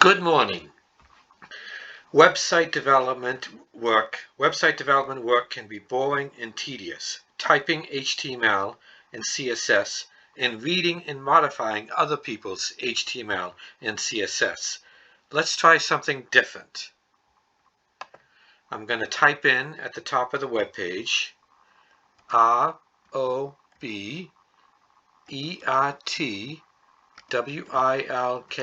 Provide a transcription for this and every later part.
Good morning. Website development work can be boring and tedious. Typing HTML and CSS and reading and modifying other people's HTML and CSS. Let's try something different. I'm going to type in at the top of the web page ROBERTWILKINS GITHUB.io,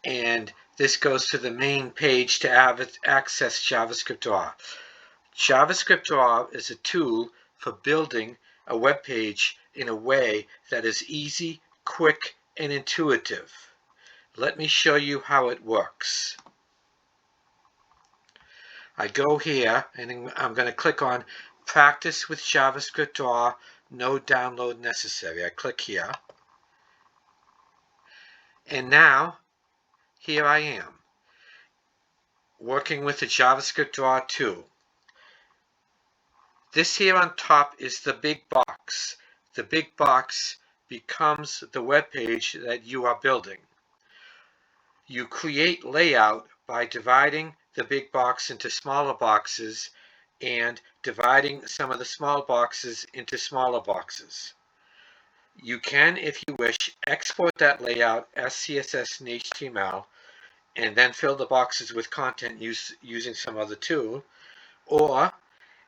and this goes to the main page to access JavaScript DRAW. JavaScript DRAW is a tool for building a web page in a way that is easy, quick, and intuitive. Let me show you how it works. I go here and I'm going to click on Practice with JavaScript DRAW, no download necessary. I click here. And now, here I am, working with the JavaScript DRAW tool. This here on top is the big box. The big box becomes the web page that you are building. You create layout by dividing the big box into smaller boxes and dividing some of the small boxes into smaller boxes. You can, if you wish, export that layout as CSS and HTML and then fill the boxes with content using some other tool. Or,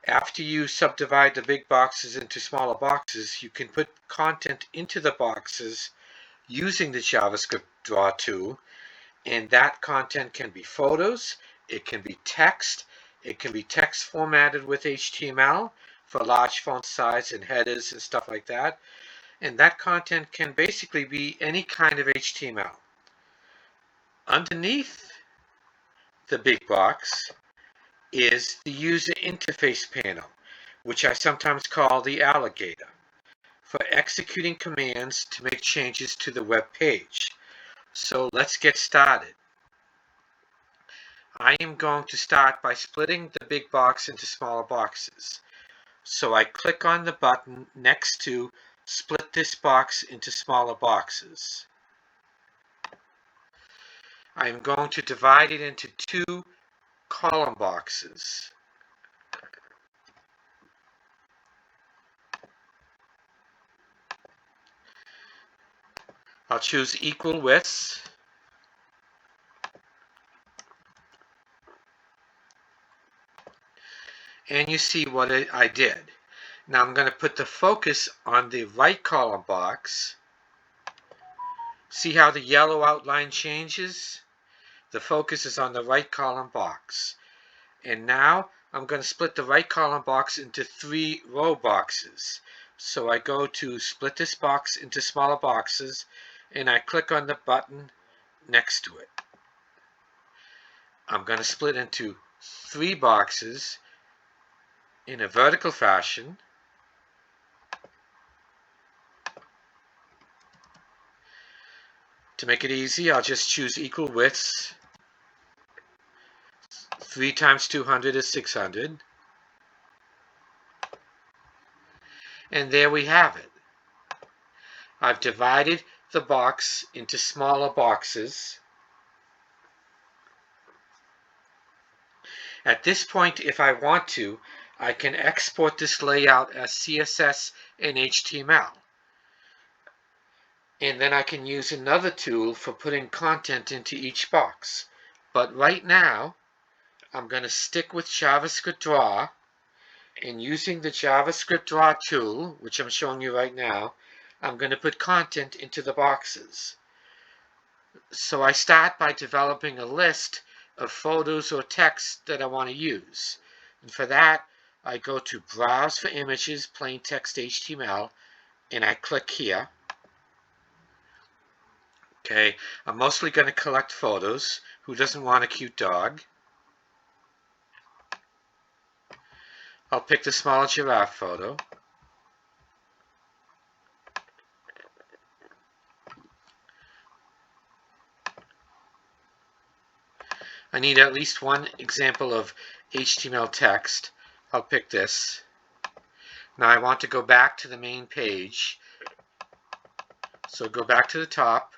after you subdivide the big boxes into smaller boxes, you can put content into the boxes using the JavaScript DRAW tool, and that content can be photos, it can be text formatted with HTML for large font size and headers and stuff like that. And that content can basically be any kind of HTML. Underneath the big box is the user interface panel, which I sometimes call the alligator, for executing commands to make changes to the web page. So let's get started. I am going to start by splitting the big box into smaller boxes. So I click on the button next to Split this box into smaller boxes. I am going to divide it into two column boxes. I'll choose equal widths. And you see what I did. Now I'm going to put the focus on the right column box. See how the yellow outline changes? The focus is on the right column box. And now I'm going to split the right column box into three row boxes. So I go to split this box into smaller boxes and I click on the button next to it. I'm going to split into three boxes in a vertical fashion. To make it easy, I'll just choose equal widths. 3 times 200 is 600. And there we have it. I've divided the box into smaller boxes. At this point, if I want to, I can export this layout as CSS and HTML. And then I can use another tool for putting content into each box. But right now, I'm going to stick with JavaScript DRAW, and using the JavaScript DRAW tool, which I'm showing you right now, I'm going to put content into the boxes. So I start by developing a list of photos or text that I want to use. And for that, I go to Browse for Images, Plain Text HTML, and I click here. Okay, I'm mostly going to collect photos. Who doesn't want a cute dog? I'll pick the small giraffe photo. I need at least one example of HTML text. I'll pick this. Now I want to go back to the main page. So go back to the top,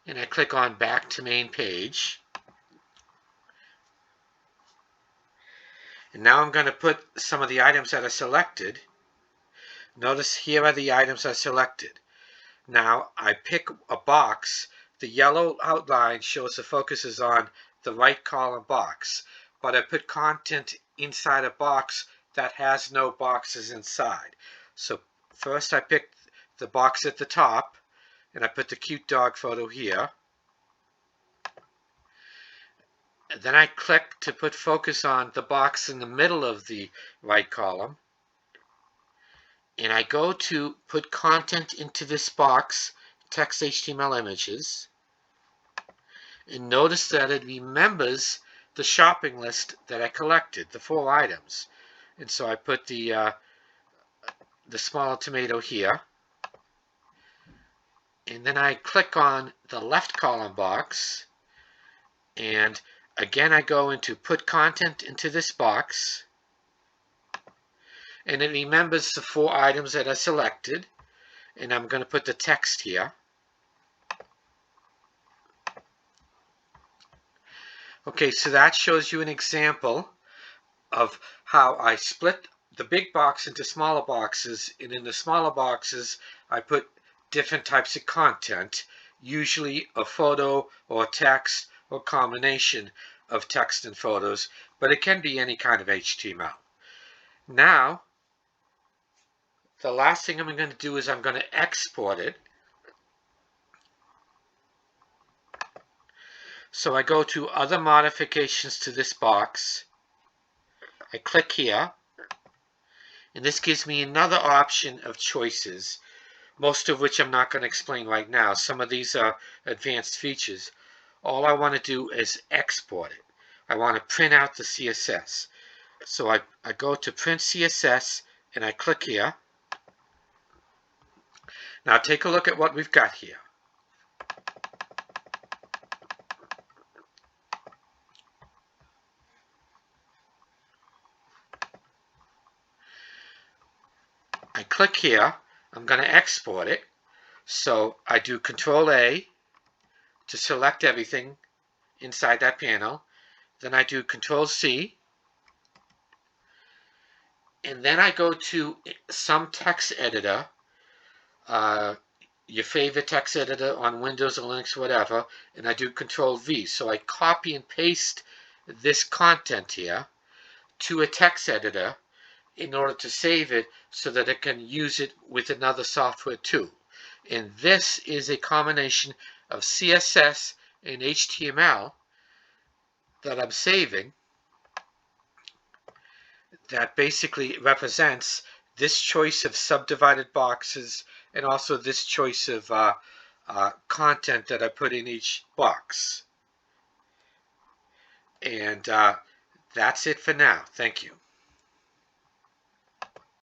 and I click on Back to Main Page. And now I'm going to put some of the items that are selected. Notice here are the items I selected. Now I pick a box. The yellow outline shows the focus is on the right column box, but I put content inside a box that has no boxes inside. So first I pick the box at the top, and I put the cute dog photo here. And then I click to put focus on the box in the middle of the right column. And I go to put content into this box, text HTML images. And notice that it remembers the shopping list that I collected, the 4 items. And so I put the smaller tomato here. And then I click on the left column box. And again, I go into put content into this box. And it remembers the 4 items that I selected. And I'm going to put the text here. Okay, so that shows you an example of how I split the big box into smaller boxes, and in the smaller boxes I put different types of content, usually a photo or text or combination of text and photos, but it can be any kind of HTML. Now, the last thing I'm going to do is I'm going to export it. So I go to Other Modifications to this box. I click here, and this gives me another option of choices, most of which I'm not going to explain right now. Some of these are advanced features. All I want to do is export it. I want to print out the CSS. So I go to Print CSS, and I click here. Now take a look at what we've got here. I click here. I'm going to export it. So I do Control A to select everything inside that panel. Then I do Control C. And then I go to some text editor, your favorite text editor on Windows or Linux, whatever, and I do Control V. So I copy and paste this content here to a text editor in order to save it so that I can use it with another software too. And this is a combination of CSS and HTML that I'm saving that basically represents this choice of subdivided boxes and also this choice of content that I put in each box. And that's it for now. Thank you.